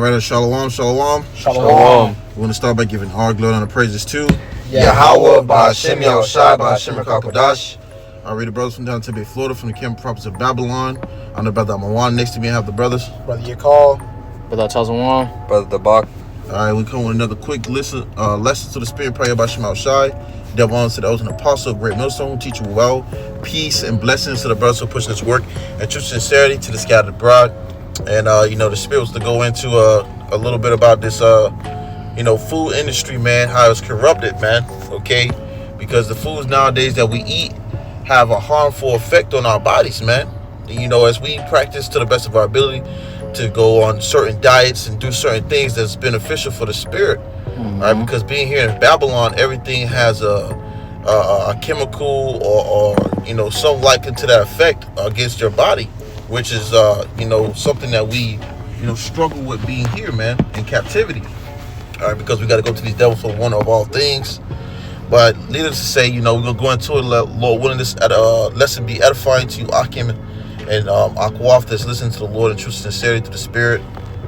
Alright, shalom, shalom. Shalom. We want to start by giving all glory and praises to YAHAWADAH, SIMEON, I read the brothers from down to Tibet, Florida, from the camp prophets of Babylon. I'm the brother Mawan. Next to me I have the brothers. Brother Yakal. Brother Tazawan. Brother Dabak. Alright, we come with another quick lesson to the spirit prayer by SHAMAIWAN. Devil on to the ultimate apostle, great millstone, teach you well. Peace and blessings to the brothers who push this work, and true sincerity to the scattered abroad. And the spirit was to go into a little bit about this food industry, man, how it's corrupted, man. Okay, because the foods nowadays that we eat have a harmful effect on our bodies, man. As we practice to the best of our ability to go on certain diets and do certain things that's beneficial for the spirit. Right, because being here in Babylon, everything has a chemical or something like to that effect against your body, which is something that we struggle with being here, man, in captivity. All right, because we got to go to these devils for one of all things. But needless to say, we're gonna go into it, Lord willing, this lesson be edifying to you, Akim and Akwaf, that's listening to the Lord in true sincerity to the Spirit.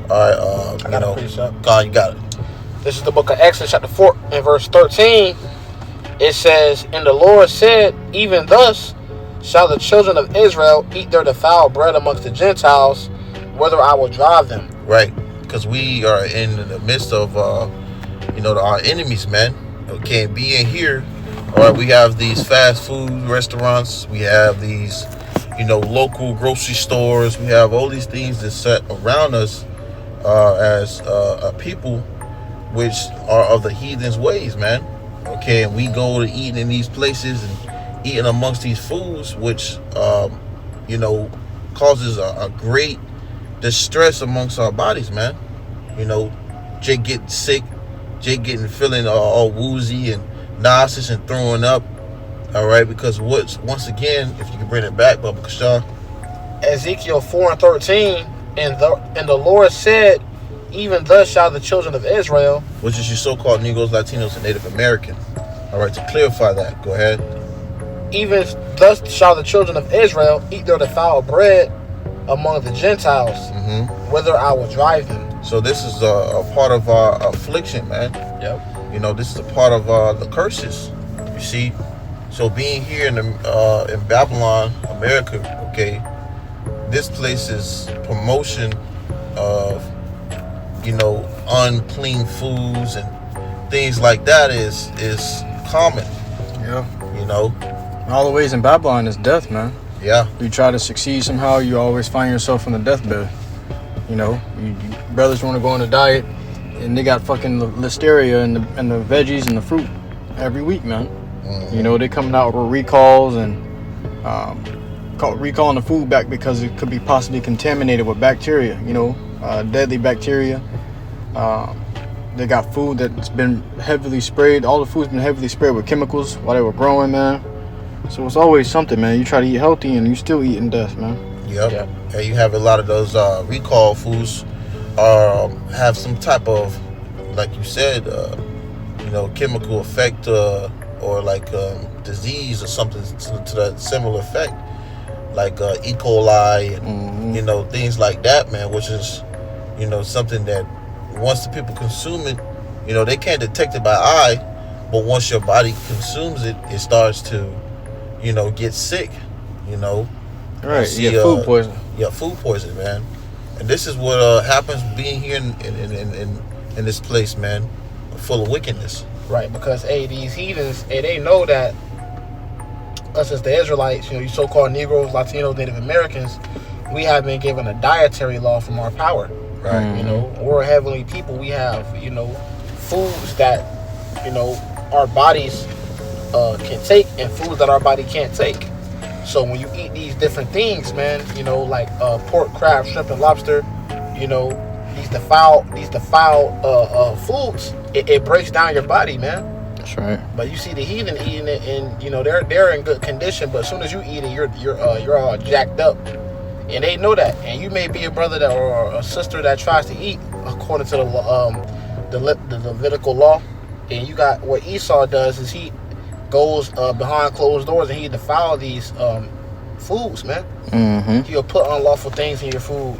All right, God, you got it. This is the book of Exodus, chapter 4, and verse 13. It says, "And the Lord said, even thus shall the children of Israel eat their defiled bread amongst the Gentiles, whether I will drive them." Right, because we are in the midst of, our enemies, man. Okay, being here, all right, we have these fast food restaurants. We have these, local grocery stores. We have all these things that set around us as a people, which are of the heathens' ways, man. Okay, and we go to eating in these places and eating amongst these foods, which causes a great distress amongst our bodies, man. Jake getting sick, feeling all woozy and nauseous and throwing up. All right, because once again, if you can bring it back, Baba Kasha. Ezekiel 4 and 13, and the Lord said, even thus shall the children of Israel, which is your so-called Negroes, Latinos, and Native American. All right, to clarify that, go ahead. Even thus shall the children of Israel eat their defiled bread among the Gentiles, whether I will drive them. So this is a part of our affliction, man. Yep. This is a part of the curses. You see, so being here in Babylon, America, okay, this place is promotion of unclean foods and things like that is common. Yeah. All the ways in Babylon is death, man. Yeah. You try to succeed somehow, you always find yourself on the deathbed. You brothers want to go on a diet, and they got fucking listeria and the veggies and the fruit every week, man. They coming out with recalls and recalling the food back because it could be possibly contaminated with bacteria. Deadly bacteria. They got food that's been heavily sprayed. All the food's been heavily sprayed with chemicals while they were growing, man. So it's always something, man. You try to eat healthy and you still eating death, man. Yep. And you have a lot of those recall foods have some type of, like you said, chemical effect or like disease or something to that similar effect, like E. coli and things like that, man. Which is something that once the people consume it, they can't detect it by eye, but once your body consumes it, it starts to get sick. Right, you get food poison. Yeah, food poison, man. And this is what happens being here in this place, man, full of wickedness. Right, because these heathens, they know that us as the Israelites, you so-called Negroes, Latinos, Native Americans, we have been given a dietary law from our power. Right. We're a heavenly people. We have foods that our bodies can take and foods that our body can't take. So when you eat these different things, man, like pork, crab, shrimp, and lobster, these defiled foods, it breaks down your body, man. That's right. But you see the heathen eating it, and they're in good condition. But as soon as you eat it, you're all jacked up, and they know that. And you may be a brother or a sister that tries to eat according to the Levitical law, and you got what Esau does is he goes behind closed doors and he defile these foods, man. He'll put unlawful things in your food,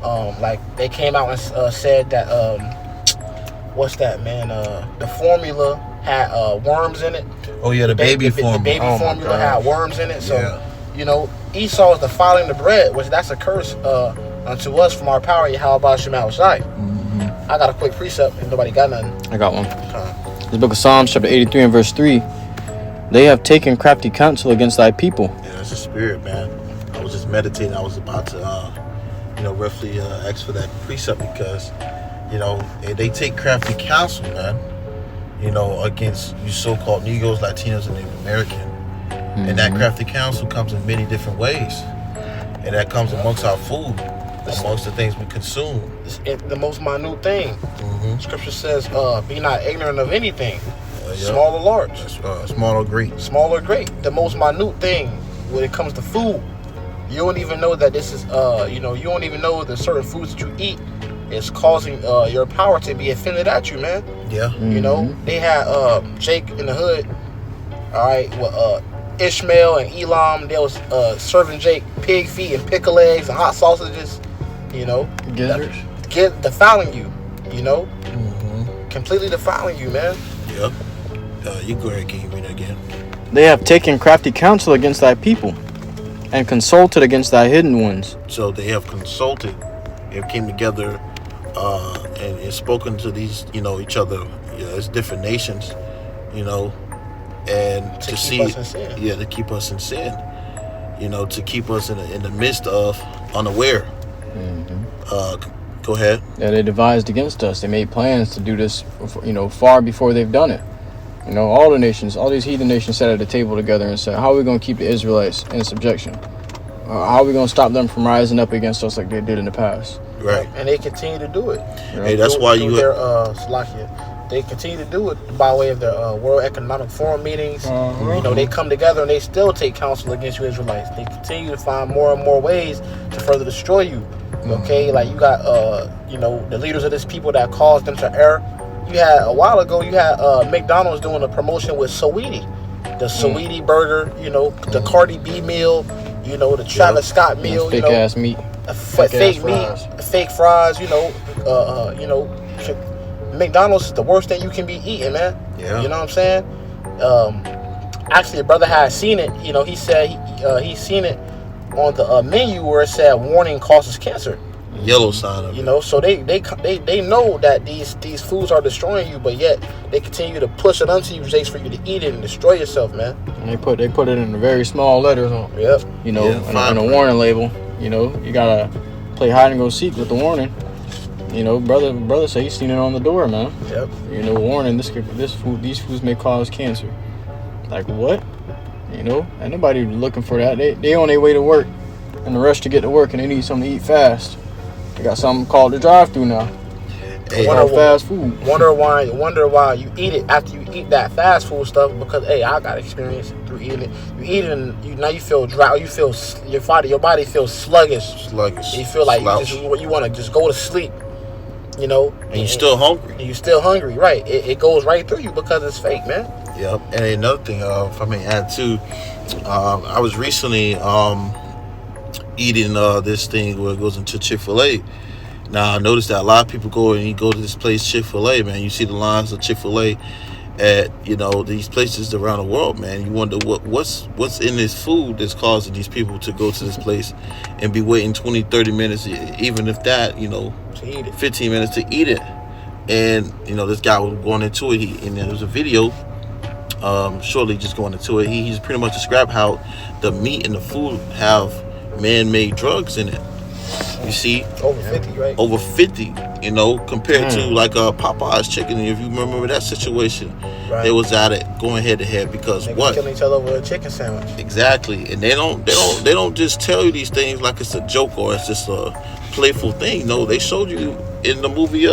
Like they came out and said that what's that, man? The formula had worms in it. Oh yeah, the baby formula. The baby Oh, my formula had gosh. worms in it. So Yeah. you know, Esau is defiling the bread, which that's a curse unto us from our power. YAHAWADAH SHAMAIWAN. I got a quick precept, and nobody got nothing. I got one. The book of Psalms, chapter 83 and verse 3. They have taken crafty counsel against thy people. Yeah, that's a spirit, man. I was just meditating. I was about to, roughly ask for that precept because, they take crafty counsel, man. Against you so-called Negroes, Latinos, and Native American. And that crafty counsel comes in many different ways. And that comes amongst our food, amongst the things we consume. It's the most minute thing. Scripture says, "Be not ignorant of anything, small or large, Small or great. small or great." The most minute thing when it comes to food, you don't even know that this is, you don't even know that certain foods that you eat is causing your power to be offended at you, man. Yeah. You know, they had Jake in the hood. All right, well, Ishmael and Elam, they was serving Jake pig feet and pickle eggs and hot sausages. Gizzards. Defiling you. Completely defiling you, man. Yep. You go ahead, can you read it again? They have taken crafty counsel against thy people, and consulted against thy hidden ones. So they have consulted, they came together, and spoken to these, each other. It's different nations, and to keep see, us in sin. to keep us in sin, to keep us in the midst of unaware. Go ahead. Yeah, they devised against us. They made plans to do this, far before they've done it. All the nations, all these heathen nations sat at the table together and said, how are we going to keep the Israelites in subjection? How are we going to stop them from rising up against us like they did in the past? Right. And they continue to do it. Hey, that's why you. Their they continue to do it by way of their World Economic Forum meetings. They come together and they still take counsel against you Israelites. They continue to find more and more ways to further destroy you. Okay, like you got the leaders of this people that caused them to err. You had a while ago, you had McDonald's doing a promotion with Saweetie, the Saweetie burger, the Cardi B meal, the Travis Scott meal, Fake ass meat. Fake meat, fake fries, McDonald's is the worst thing you can be eating, man. Yeah. You know what I'm saying? Actually, a brother had seen it. He said he seen it on the menu where it said "warning causes cancer." Yellow sign of it. So they know that these foods are destroying you, but yet they continue to push it onto you, just for you to eat it and destroy yourself, man. And they put it in very small letters on. Yep. On a warning label. You gotta play hide and go seek with the warning. Brother said he's seen it on the door, man. Yep. Warning, these foods may cause cancer. Like what? Ain't nobody looking for that. They on their way to work, in the rush to get to work, and they need something to eat fast. They got something called the drive-through now. Hey, Fast food. Wonder why you eat it after you eat that fast food stuff, because I got experience through eating it. You eat it and now you feel dry. You feel your body feels sluggish. You feel like you want to just go to sleep. And you're still hungry. And you're still hungry, right? It goes right through you because it's fake, man. Yep. And another thing, if I may add too, I was recently eating this thing where it goes into Chick-fil-A. Now I noticed that a lot of people go to this place Chick-fil-A, man. You see the lines of Chick-fil-A at these places around the world, man. You wonder what's in this food that's causing these people to go to this place and be waiting 20-30 minutes, even if that, to eat it. 15 minutes to eat it. And this guy was going into it, and there was a video shortly just going into it. He's pretty much described how the meat and the food have man-made drugs in it. You see, over 50, right? Over 50, compared to like Popeye's chicken. If you remember that situation, right. They was at it going head to head because they what? Killing each other over a chicken sandwich. Exactly, and they don't just tell you these things like it's a joke or it's just a playful thing. No, they showed you in the movie.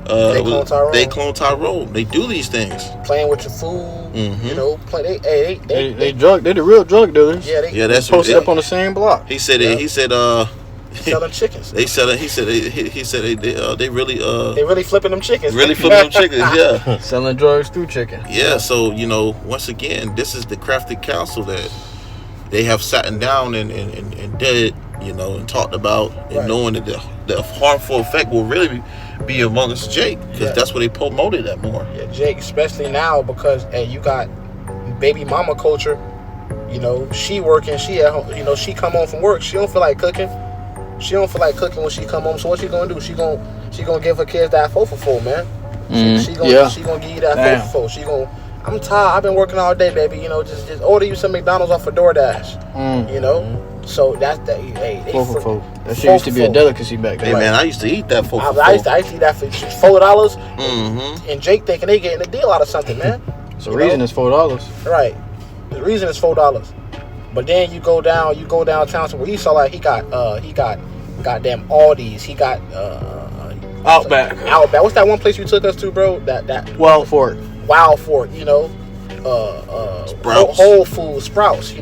They clone Tyrone. They do these things. Playing with your food. They the real drug dealers. Yeah, that's posted up on the same block. He said. Yeah. He said. Selling chickens. They selling. He said. They really. They really flipping them chickens. Really flipping them chickens. Yeah. Selling drugs through chicken. Yeah. So once again, this is the crafty counsel that they have sat down and did. and talked about, and Right. knowing that the harmful effect will really be amongst Jake, because that's what they promoted that more. Yeah, Jake, especially now because you got baby mama culture. She working, she at home. She come home from work, she don't feel like cooking. She don't feel like cooking when she come home. So what she gonna do? She gonna give her kids that 4 for 4, man. She gonna give you that 4 for 4. She gonna. I'm tired. I've been working all day, baby. Just order you some McDonald's off of DoorDash. So that's that. Hey, 4 for 4. That shit used to be a delicacy back then. Hey man, I used to eat that 4 for 4. I used to eat that for $4. And Jake thinking they getting a deal out of something, man. So the reason is $4. Right. The reason is $4. But then you go downtown to where he saw like he got goddamn Aldi's. He got Outback. What's that one place you took us to, bro? That Wild Fork. Wild Fork, Sprouts. Whole Foods, Sprouts,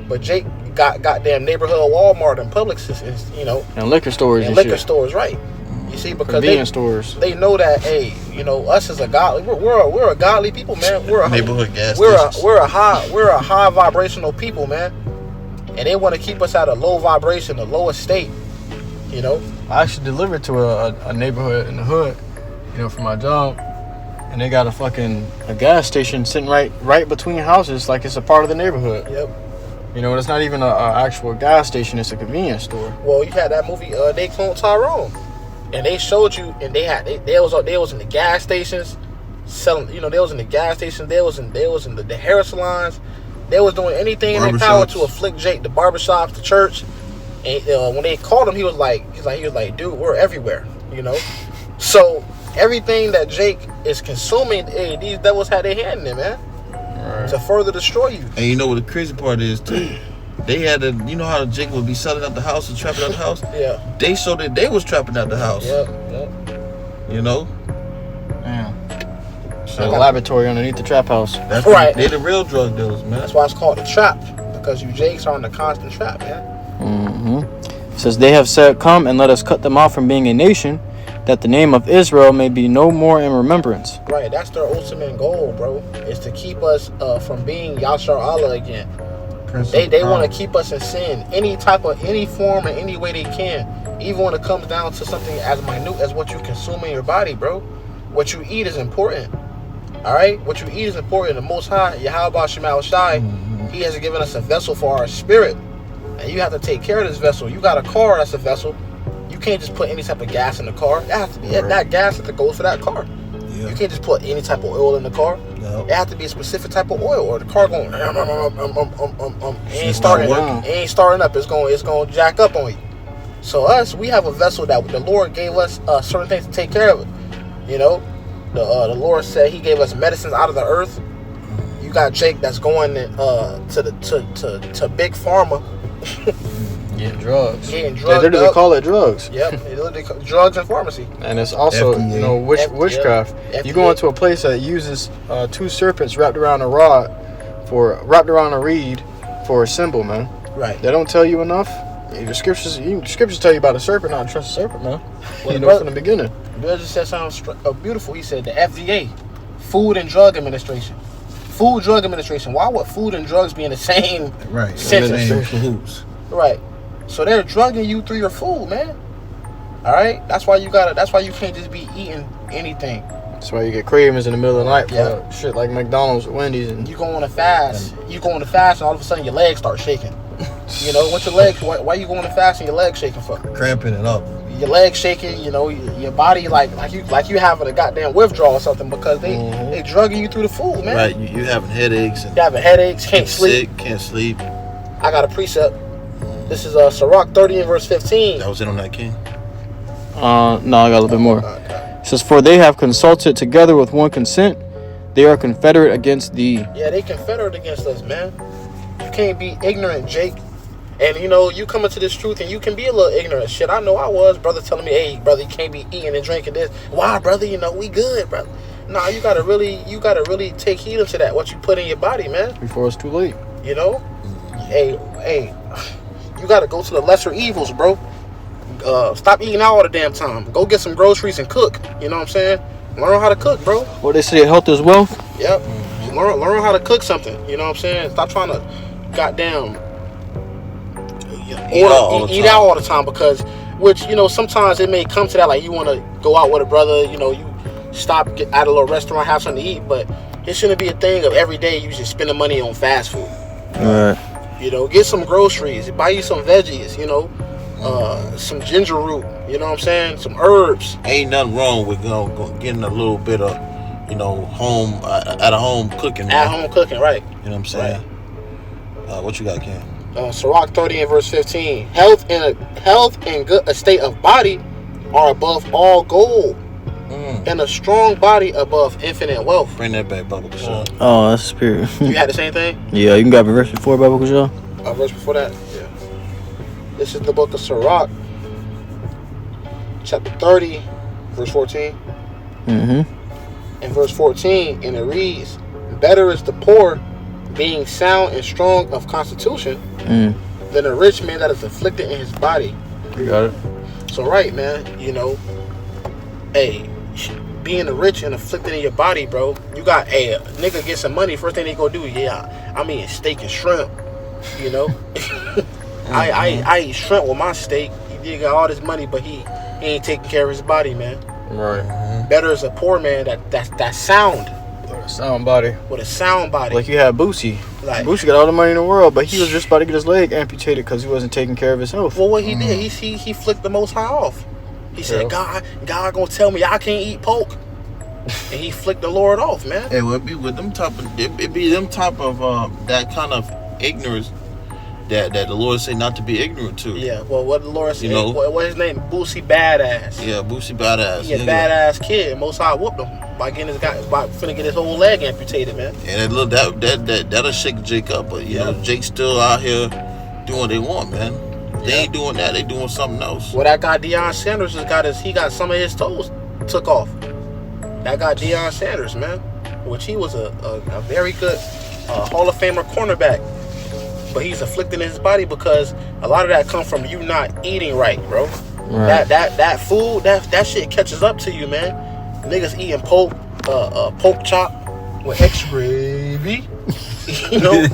But Jake got goddamn neighborhood Walmart and Publix, And liquor stores and liquor shit. stores, right? You see, because Convenience stores. they know that, hey, us as a godly, we're a godly people, man. We're a Neighborhood gas we're stations. a high vibrational people, man. And they want to keep us at a low vibration, a lower state. I actually delivered to a neighborhood in the hood, for my job. And they got a gas station sitting right between houses, like it's a part of the neighborhood. Yep. It's not even an actual gas station, it's a convenience store. Well, you had that movie, They Cloned Tyrone. And they showed you, and they was in the gas stations selling. They was in the gas stations. They was in the hair salons. They was doing anything in their power to afflict Jake. The barbershops, the church. And when they called him, he was like, dude, we're everywhere. So everything that Jake is consuming, hey, these devils had their hand in it, man, to further destroy you. And you know what the crazy part is too? They had to, how Jake would be selling out the house and trapping out the house. Yeah. They showed that they was trapping out the house. Yep. Yeah. So the laboratory underneath the trap house. That's right. They the real drug dealers, man. That's why it's called a trap, because you Jakes are in the constant trap, man. It says, they have said, come and let us cut them off from being a nation, that the name of Israel may be no more in remembrance. Right. That's their ultimate goal, bro. Is to keep us from being Yashar Allah again. They want to keep us in sin, any form, and any way they can. Even when it comes down to something as minute as what you consume in your body, bro. What you eat is important. All right, what you eat is important. The Most High, YAHAWADAH, He has given us a vessel for our spirit, and you have to take care of this vessel. You got a car, that's a vessel. You can't just put any type of gas in the car. It has to be that gas that goes for that car. Yeah. You can't just put any type of oil in the car. No. It has to be a specific type of oil, or the car going ain't starting up. It's going to jack up on you. So we have a vessel that the Lord gave us certain things to take care of it. The Lord said He gave us medicines out of the earth. You got Jake that's going to big pharma. Getting drugs. They literally call it drugs. Yep, they literally call drugs and pharmacy. And it's also, witchcraft. You go into a place that uses 2 serpents wrapped around a reed for a symbol, man. Right. They don't tell you enough. The scriptures tell you about a serpent, not to trust a serpent, man. Well, from the beginning. Bill just said something beautiful. He said the FDA, Food and Drug Administration. Food Drug Administration. Why would food and drugs be in the same sentence? Right. So they're drugging you through your food, man. All right. That's why you can't just be eating anything. That's why you get cravings in the middle of the night for shit like McDonald's or Wendy's. And you go on a fast. And all of a sudden your legs start shaking. What's your legs? Why you going to fast and your legs shaking for? Cramping it up. Your legs shaking. Your body like you having a goddamn withdrawal or something, because they drugging you through the food, man. Right. You having headaches. Can't sleep. Can't sleep. I got a precept. This is Sirach 30 and verse 15. That was it on that, King? No, I got a little bit more. It says, for they have consulted together with one consent. They are confederate against thee. Yeah, they confederate against us, man. You can't be ignorant, Jake. And you come into this truth and you can be a little ignorant. Shit, I know I was. Brother telling me, hey, brother, you can't be eating and drinking this. Why, brother? We good, brother. Nah, you gotta really take heed into that, what you put in your body, man. Before it's too late. Hey, you gotta go to the lesser evils, bro. Stop eating out all the damn time. Go get some groceries and cook. You know what I'm saying? Learn how to cook, bro. Well, they say health is wealth. Yep. Learn how to cook something. You know what I'm saying? Stop trying to goddamn eat out all the time, because which, you know, sometimes it may come to that, like you want to go out with a brother, you know, you stop at a little restaurant, have something to eat, but it shouldn't be a thing of every day you just spending money on fast food. Right. You know, get some groceries, buy you some veggies, you know, some ginger root, you know what I'm saying, some herbs. Ain't nothing wrong with getting a little bit of, you know, at home cooking. Man. At home cooking, right? You know what I'm saying? Right. What you got, Cam? Sirach 30 and verse 15. Health and good estate of body are above all gold, and a strong body above infinite wealth. Bring that back, Baba Kushal. Oh, that's the spirit. You had the same thing? Yeah, you can grab a verse before, Baba Kushal. A verse before that? Yeah. This is the book of Sirach, chapter 30, verse 14. And verse 14, and it reads, better is the poor being sound and strong of constitution than a rich man that is afflicted in his body. You got it. So right, man, you know, hey, being rich and afflicted in your body, bro, you got a nigga get some money, first thing they go do, I eat steak and shrimp, you know. I eat shrimp with my steak. He got all this money, but he ain't taking care of his body, man. Right. Better is a poor man that's sound. Sound body. With a sound body. Like you had Boosie. Like, Boosie got all the money in the world, but he was just about to get his leg amputated because he wasn't taking care of his health. well, what he did, he flicked the Most High off. He said, God gonna tell me I can't eat pork, and he flicked the Lord off, man. It would be with them type of that kind of ignorance that the Lord say not to be ignorant to. Yeah. Well, what the Lord said, You know? what his name? Boosie Badass. Yeah, Boosie Badass. He a badass kid. Most High whooped him by finna get his whole leg amputated, man. And look, that'll shake Jake up, but you know, Jake's still out here doing what they want, man. They ain't doing that. They doing something else. Well, that guy Deion Sanders he got some of his toes took off. That guy Deion Sanders, man, which he was a very good Hall of Famer cornerback, but he's afflicted in his body because a lot of that comes from you not eating right, bro. Right. That food, that shit catches up to you, man. Niggas eating pork chop with extra gravy, you know.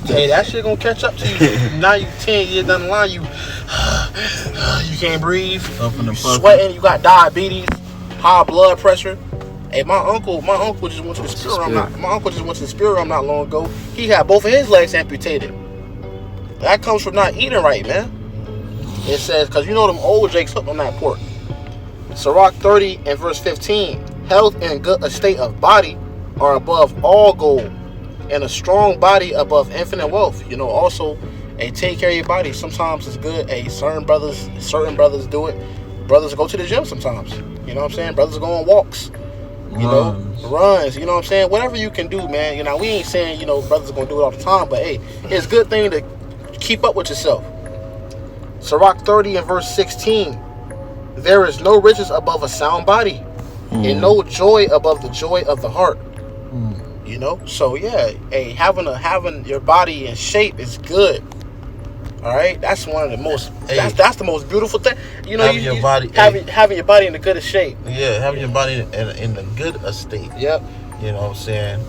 Hey, that shit gonna catch up to you. Now you 10 years down the line, you can't breathe, you sweating, you got diabetes, high blood pressure. Hey, my uncle just went to the spirit realm not long ago. He had both of his legs amputated. That comes from not eating right, man. It says, because you know them old Jakes hooked on that pork. Sirach 30 and verse 15. Health and good estate of body are above all gold, and a strong body above infinite wealth. You know, also, take care of your body. Sometimes it's good. Certain brothers do it. Brothers go to the gym sometimes. You know what I'm saying? Brothers go on walks. You know, runs. You know what I'm saying? Whatever you can do, man. You know, we ain't saying, you know, brothers are gonna do it all the time, but hey, it's a good thing to keep up with yourself. Sirach 30 and verse 16. There is no riches above a sound body, and no joy above the joy of the heart. You know, so yeah, having your body in shape is good. All right, that's one of the most. That's the most beautiful thing. You know, having your body in the good shape. Yeah, having your body in the good estate. Yep. You know what I'm saying?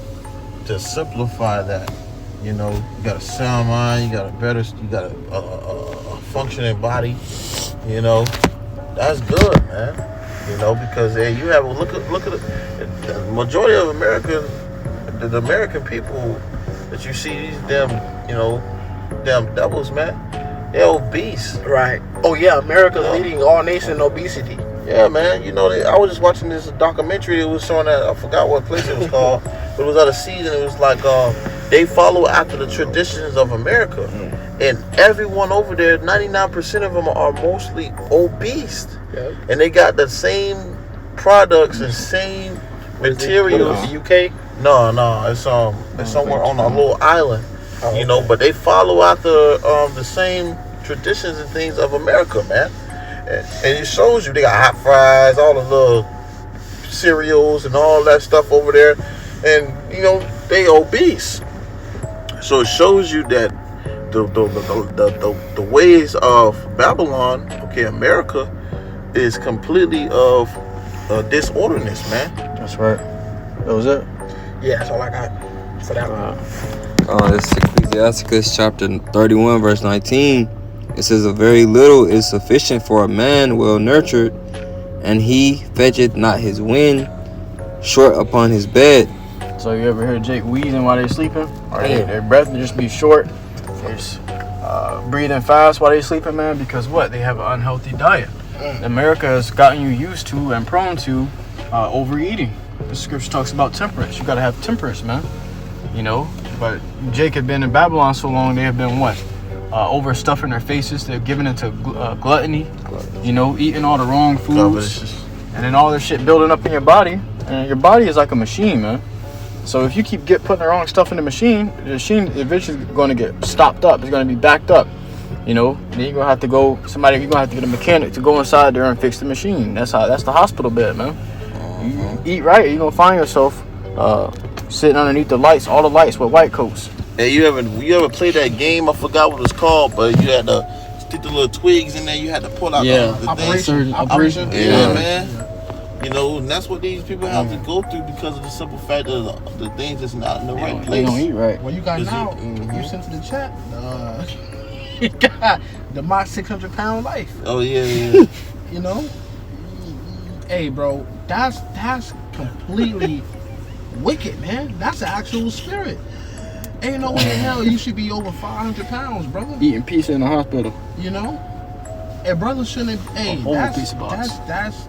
To simplify that, you know, you got a sound mind, you got a functioning body. You know, that's good, man. You know, because you have look at the majority of the American people that you see, these damn devils, man. They're obese. Right. Oh yeah, America's leading all nations in obesity. Yeah, man. You know, I was just watching this documentary. It was showing that, I forgot what place it was called, but it was at a season. It was like they follow after the traditions of America, and everyone over there, 99% of them are mostly obese, and they got the same products and same materials. The UK? No, it's somewhere on a little island. You know, but they follow after the same traditions and things of America, man. And it shows you they got hot fries, all the little cereals and all that stuff over there, and you know they obese. So it shows you that the ways of Babylon, America, is completely of disorderness, man. That's right. That was it. Yeah, that's all I got for that one. This is Ecclesiasticus chapter 31, verse 19. It says, a very little is sufficient for a man well nurtured, and he fetcheth not his wind short upon his bed. So you ever hear Jake wheezing while they're sleeping? Or their breath will just be short. They're just breathing fast while they're sleeping, man, because what? They have an unhealthy diet. America has gotten you used to and prone to overeating. The scripture talks about temperance. You gotta have temperance, man. You know, but Jake had been in Babylon so long, they have been what? Overstuffing their faces. They're giving into gluttony. You know, eating all the wrong foods. And then all this shit building up in your body. And your body is like a machine, man. So if you keep putting the wrong stuff in the machine eventually going to get stopped up. It's going to be backed up. You know, then you're going to have to go, you're going to have to get a mechanic to go inside there and fix the machine. That's the hospital bed, man. You eat right, you're going to find yourself sitting underneath the lights, all the lights with white coats. Hey, you ever played that game? I forgot what it was called, but you had to stick the little twigs in there. You had to pull out the things. Operation. Yeah, man. You know, and that's what these people have to go through because of the simple fact of the things that's not in the right place. They don't eat right. Well, you got now. You sent to the chat. You got the my 600-pound life. Oh yeah. You know. Hey, bro, that's completely wicked, man. That's an actual spirit. Ain't no way in hell you should be over 500 pounds, brother. Eating pizza in the hospital. You know. And brothers shouldn't. Hey,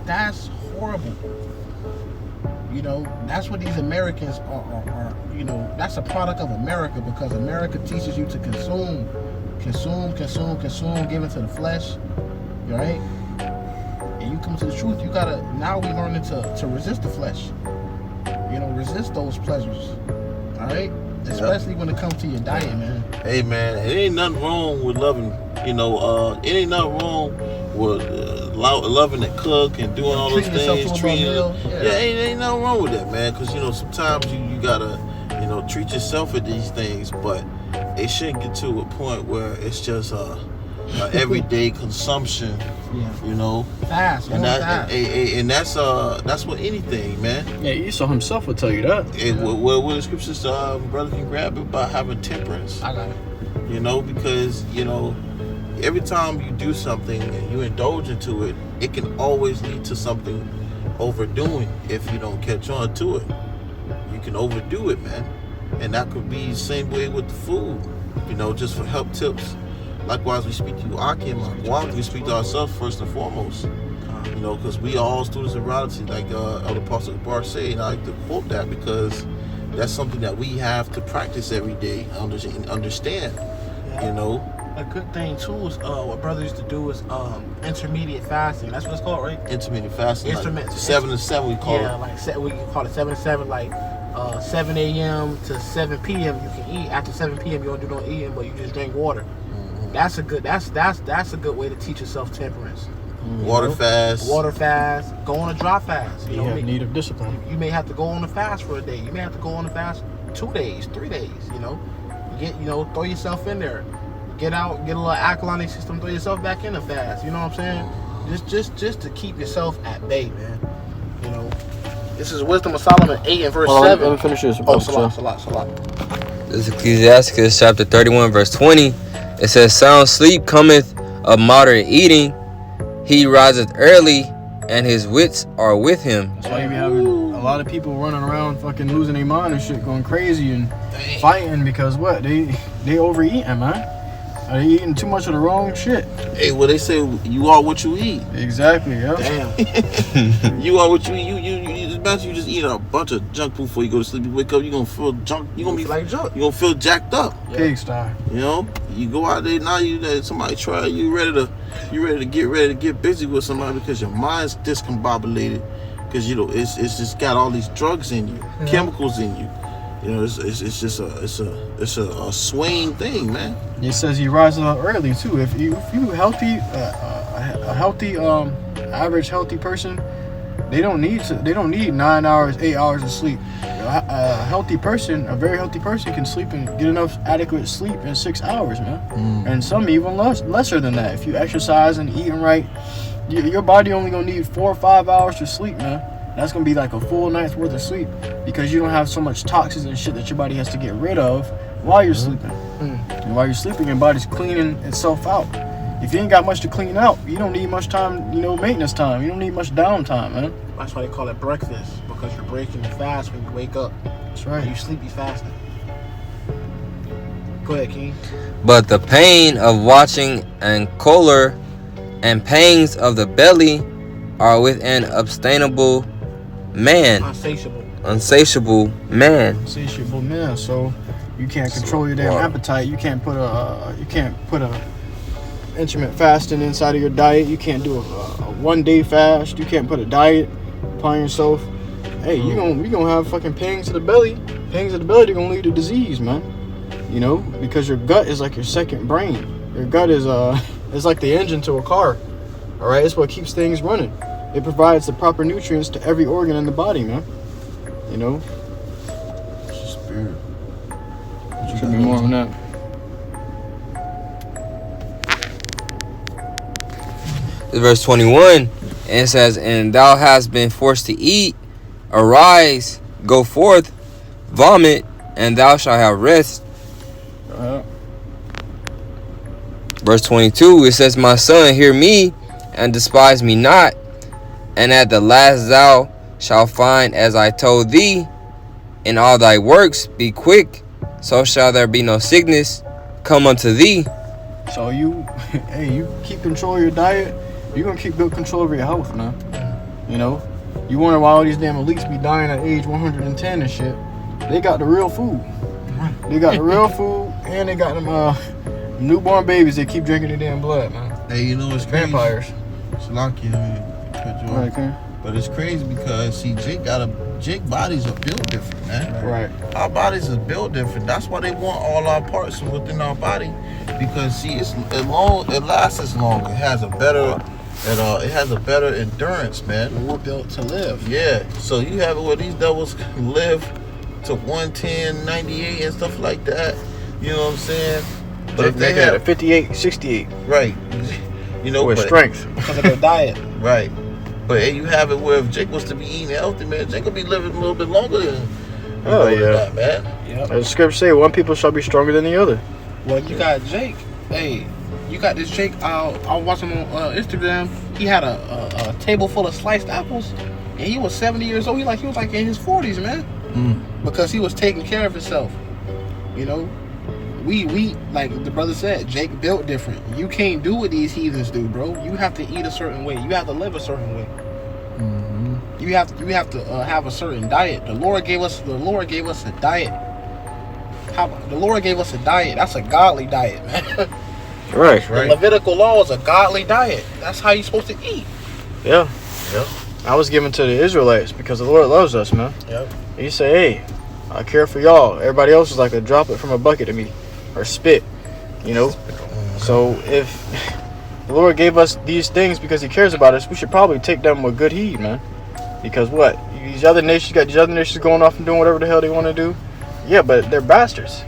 that's horrible. You know, that's what these Americans are. You know, that's a product of America because America teaches you to consume, give into the flesh. Right? And you come to the truth. You gotta. Now we learning to resist the flesh. You know, resist those pleasures. All right. Especially when it comes to your diet, man. Hey, man, it ain't nothing wrong with loving. You know, it ain't nothing wrong with loving to cook and doing all those things. Ain't nothing wrong with that, man. Because you know, sometimes you gotta, you know, treat yourself at these things, but it shouldn't get to a point where it's just everyday consumption. Yeah. You know, fast. And that's what anything, man. Yeah, Esau himself will tell you that. What the scriptures, brother can grab it by having temperance. I got it. You know, because you know, every time you do something and you indulge into it, it can always lead to something overdoing if you don't catch on to it. You can overdo it, man, and that could be the same way with the food. You know, just for help tips. Likewise, we speak to Akim, we speak to ourselves first and foremost. You know, because we are all students of reality, like Elder Apostle Bar said, and I like to quote that because that's something that we have to practice every day and understand. You know, a good thing too is what brother used to do is intermediate fasting. That's what it's called, right? Intermediate fasting. Like 7 to 7 we call it. Yeah, like we can call it 7 to 7, like 7 a.m. to 7 p.m. you can eat. After 7 p.m. you don't do no eating, but you just drink water. That's a good way to teach yourself temperance. Water fast. Go on a dry fast. You have need of discipline. You may have to go on a fast for a day. You may have to go on a fast 2 days, 3 days. You know, throw yourself in there. Get out, get a little alkaline system. Throw yourself back in the fast. You know what I'm saying? Just to keep yourself at bay, man. You know, this is Wisdom of Solomon 8 and verse 7. Let me finish this. Salat. This is Ecclesiastes chapter 31 verse 20. It says, sound sleep cometh of moderate eating. He riseth early, and his wits are with him. That's why you be having a lot of people running around fucking losing their mind and shit, going crazy and fighting because what? They overeating, man. Are they eating too much of the wrong shit? Hey, well, they say you are what you eat. Exactly, yeah. Damn. You are what you eat. You imagine you just eat a bunch of junk food before you go to sleep. You wake up, you're gonna feel junk. You're gonna be like junk. You're gonna feel jacked up. Pigsty. You know, you go out there now. Somebody try. You ready to get busy with somebody because your mind's discombobulated. Because you know it's just got all these drugs in you, chemicals in you. You know, it's just a swaying thing, man. It says he rises up early too. If you healthy, a healthy average healthy person, they don't need 9 hours, 8 hours of sleep. A healthy person, a very healthy person, can sleep and get enough adequate sleep in 6 hours, man. And some even lesser than that. If you exercise and eating right, your body only gonna need 4 or 5 hours to sleep, man. That's gonna be like a full night's worth of sleep because you don't have so much toxins and shit that your body has to get rid of while you're sleeping. And while you're sleeping, your body's cleaning itself out. if you ain't got much to clean out, you don't need much time, maintenance time. You don't need much downtime, man. That's why they call it breakfast, because you're breaking the fast when you wake up. That's right. When you sleep, you fasting. Go ahead, King. But the pain of watching and choler and pangs of the belly are with an unsustainable man. Unsatiable man. Insatiable man. So you can't control your damn appetite. You can't put a intermittent fasting inside of your diet. You can't do a 1 day fast. You can't put a diet upon yourself. Hey, you gonna have fucking pangs of the belly. Pangs of the belly, they're gonna lead to disease, man. Because your gut is like your second brain. Your gut is it's like the engine to a car. All right, it's what kees things running. It provides the proper nutrients to every organ in the body, man. It's a spirit. Should be more on that. Verse 21, and it says, and thou hast been forced to eat, arise, go forth, vomit, and thou shalt have rest. Verse 22, it says, my son, hear me, and despise me not, and at the last thou shalt find as I told thee, in all thy works be quick, so shall there be no sickness come unto thee. So you keep control of your diet, you're gonna keep good control over your health, man. You wonder why all these damn elites be dying at age 110 and shit. They got the real food. They got the real food, and they got them newborn babies that keep drinking their damn blood, man. Hey, it's crazy. Vampires. It's lucky, cut you off. Right, okay. But it's crazy because Jake bodies are built different, man. Right. Our bodies are built different. That's why they want all our parts from within our body, because it lasts as long. It has a better endurance, man. We're built to live. Yeah. So you have it where these devils can live to 110, 98 and stuff like that. You know what I'm saying? But if they had a 58, 68. Right. With strength. Because of their diet. Right. But you have it where if Jake was to be eating healthy, man, Jake will be living a little bit longer than that, man. Yep. As the scripture say, one people shall be stronger than the other. Well, you got Jake. Hey, you got this Jake. I was watching him on Instagram. He had a table full of sliced apples, and he was 70 years old. He was like in his 40s, man. Because he was taking care of himself. We like the brother said, Jake built different. You can't do what these heathens do, bro. You have to eat a certain way. You have to live a certain way. You have to have a certain diet. The Lord gave us a diet. The Lord gave us a diet. That's a godly diet, man. Right. The Levitical law is a godly diet. That's how you're supposed to eat. Yeah. I was given to the Israelites because the Lord loves us, man. Yep. He said, hey, I care for y'all. Everybody else is like a drop it from a bucket to me. Or spit, So if the Lord gave us these things because he cares about us, we should probably take them with good heed, man. Because what? These other nations going off and doing whatever the hell they want to do. Yeah, but they're bastards.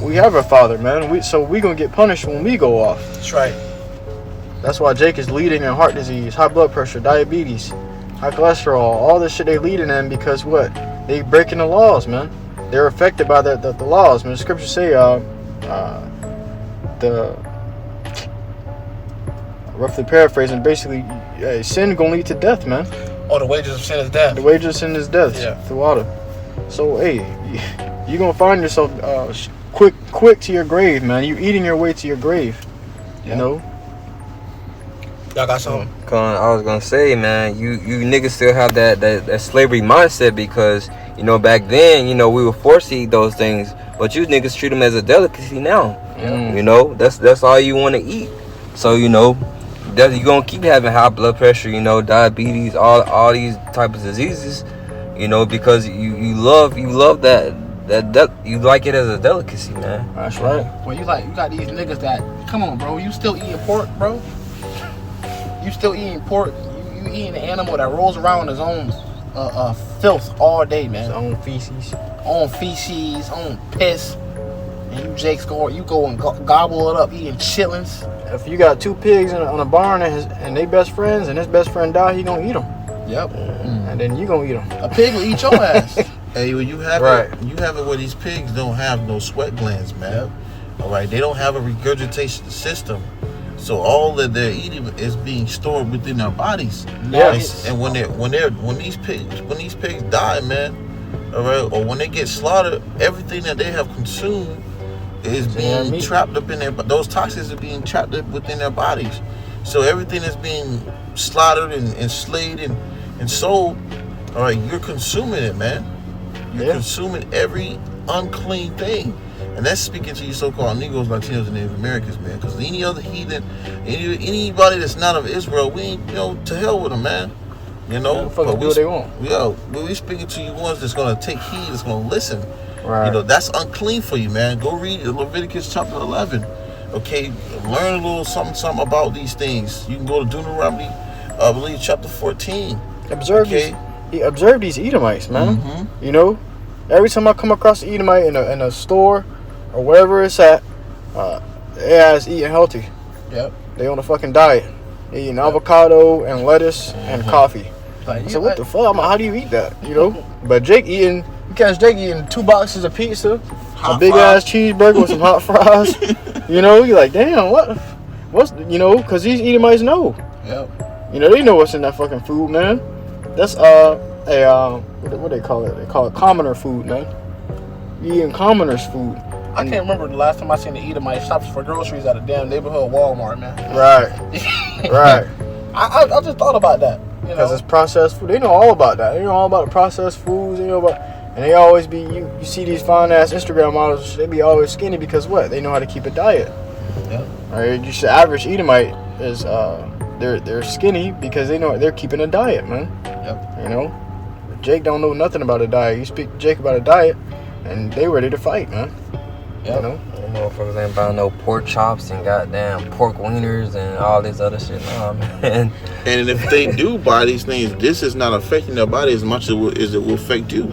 We have a father, man. So we gonna get punished when we go off. That's right. That's why Jake is leading in heart disease, high blood pressure, diabetes, high cholesterol, all this shit they leading in because what? They breaking the laws, man. They're affected by the laws, man. The scriptures say roughly paraphrasing, basically sin gonna lead to death, man. Oh, the wages of sin is death. The wages of sin is death. Yeah. Through water. So hey, you gonna find yourself quick to your grave, man. You eating your way to your grave. Y'all got something? I was gonna say, man, you niggas still have that slavery mindset because back then we were forced to eat those things, but you niggas treat them as a delicacy now. That's all you want to eat. So you're gonna keep having high blood pressure, diabetes, all these types of diseases, because you love that you like it as a delicacy, man. That's right. Well, you got these niggas that, come on, bro, you still eating pork, bro? You still eating pork? You eating an animal that rolls around his own filth all day, man. His own feces, own piss. And you Jakes go and gobble it up, eating chitlins. If you got two pigs on a barn and they best friends, and his best friend die, he gonna eat them. Yep. And then you gonna eat them. A pig will eat your ass. Hey, when you have it where these pigs don't have no sweat glands, man. All right, they don't have a regurgitation system, So all that they're eating is being stored within their bodies. Yes. And when these pigs die, man, all right, or when they get slaughtered, everything that they have consumed is being trapped up in their. Those toxins are being trapped up within their bodies. So everything is being slaughtered and slayed and sold. All right, you're consuming it, man. You're consuming every unclean thing. And that's speaking to you so-called Negroes, Latinos, and Native Americans, man. Because any other heathen, anybody that's not of Israel, we ain't, to hell with them, man. But do what they want. But we speaking to you ones that's going to take heed, that's going to listen. Right. That's unclean for you, man. Go read Leviticus chapter 11. Okay, learn a little something about these things. You can go to Deuteronomy, I believe, chapter 14. Observe these Edomites, man. Mm-hmm. Every time I come across an Edomite in a store or wherever it's at, they ass eating healthy. Yep. They on a fucking diet. They eating avocado and lettuce and coffee. Like, So what the fuck? I'm like, how do you eat that? But you catch Jake eating 2 boxes of pizza, a big ass cheeseburger with some hot fries. You're like, damn, what's because these Edomites know. Yep. They know what's in that fucking food, man. That's what they call it? They call it commoner food, man. You eating commoners food. I can't remember the last time I seen the Edomite shops for groceries at a damn neighborhood Walmart, man. Right. I just thought about that. Because it's processed food. They know all about that. They know all about the processed foods. They know about, and they always be. You see these fine ass Instagram models. They be always skinny because what? They know how to keep a diet. Yeah. Right. Just the average Edomite is they're skinny because they know they're keeping a diet, man. Yep. Jake don't know nothing about a diet. You speak to Jake about a diet, and they ready to fight, man. Yep. Motherfuckers ain't buying no pork chops and goddamn pork wieners and all this other shit. Nah, man. And if they do buy these things, this is not affecting their body as much as it will affect you.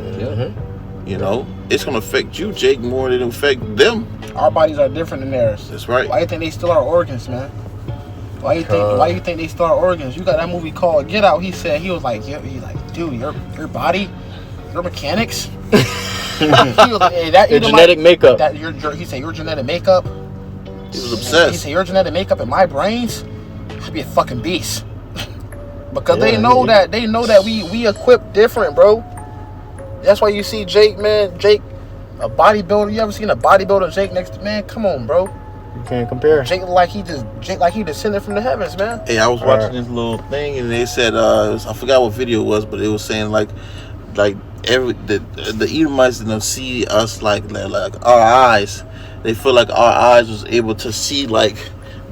It's gonna affect you, Jake, more than it affect them. Our bodies are different than theirs. That's right. Why you think they steal our organs, man? Why you think they steal our organs? You got that movie called Get Out. He was like, dude, your body, your mechanics. He was like, hey, that your genetic makeup. He said your genetic makeup. He was obsessed. He said your genetic makeup in my brains should be a fucking beast. Because they know that we equip different, bro. That's why you see Jake, man. Jake, a bodybuilder. You ever seen a bodybuilder Jake next to, man? Come on, bro. You can't compare. Jake like he descended from the heavens, man. Hey, I was watching this little thing and they said I forgot what video it was, but it was saying like the Edomites didn't see us like our eyes. They feel like our eyes was able to see like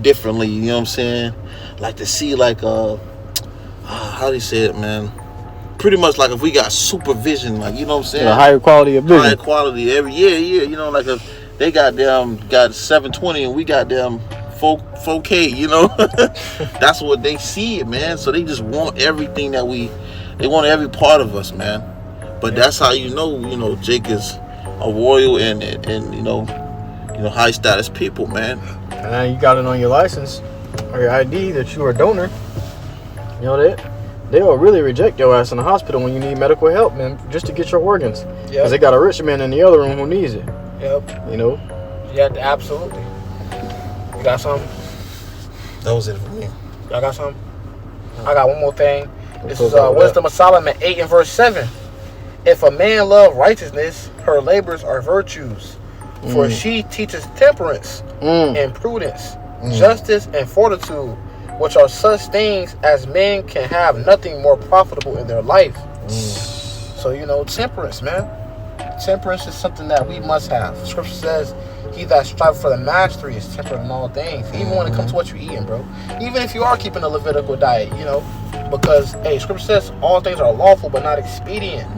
differently. You know what I'm saying? Like to see like how do you say it, man? Pretty much like if we got supervision, like, you know what I'm saying? A higher quality of vision. Higher quality every year. Like if they got 720 and we got 4K. That's what they see it, man. So they just want everything they want every part of us, man. But that's how Jake is a royal and high status people, man. And you got it on your license or your ID that you are a donor. They will really reject your ass in the hospital when you need medical help, man, just to get your organs. Because they got a rich man in the other room who needs it. Yep. Yeah, absolutely. You got something? That was it for me. Y'all got something? I got one more thing. This is Wisdom of Solomon 8 and verse 7. If a man love righteousness, her labors are virtues. For she teaches temperance and prudence, justice and fortitude, which are such things as men can have nothing more profitable in their life. So, temperance, man. Temperance is something that we must have. Scripture says, he that strives for the mastery is temperate in all things. Even when it comes to what you're eating, bro. Even if you are keeping a Levitical diet, because, Scripture says all things are lawful but not expedient.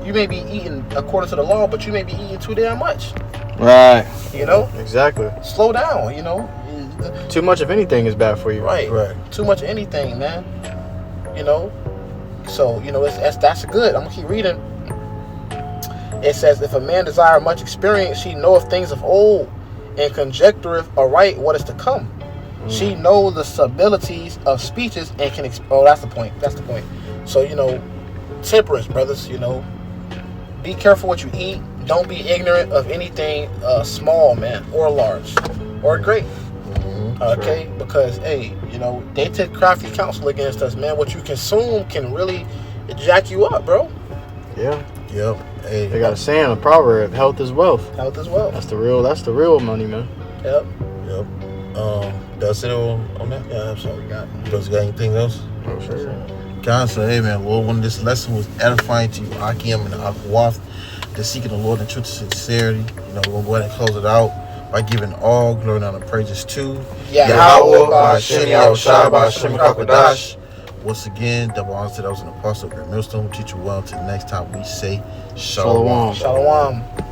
You may be eating according to the law, but you may be eating too damn much. Right. Exactly. Slow down, Too much of anything is bad for you. Right. Too much of anything, man. So, that's good. I'm going to keep reading. It says, if a man desire much experience, she knoweth things of old, and conjectureth aright what is to come. She know the subtleties of speeches and can... that's the point. So, temperance, brothers, Be careful what you eat. Don't be ignorant of anything small, man, or large, or great. Okay, because hey, you know, they take crafty counsel against us, man. What you consume can really jack you up, bro. Yeah. Yep. Hey, They got a saying, a proverb, health is wealth. Health as well. That's the real money, man. Yep. Yep. That's it on that. Yeah, that's all we got. You guys got anything else? Oh, sure. God, so hey man, Lord, when this lesson was edifying to you, Akim and Aquaf, to seeking the Lord in truth and sincerity, you know, we'll go ahead and close it out by giving all glory and honor and praises to Yahweh, Hashem, Yahushua, Hashem, Kakadash. Once again, double honor to those in the apostle, great millstone, teach you well. Until next time, we say Shalom. Shalom. Shalom.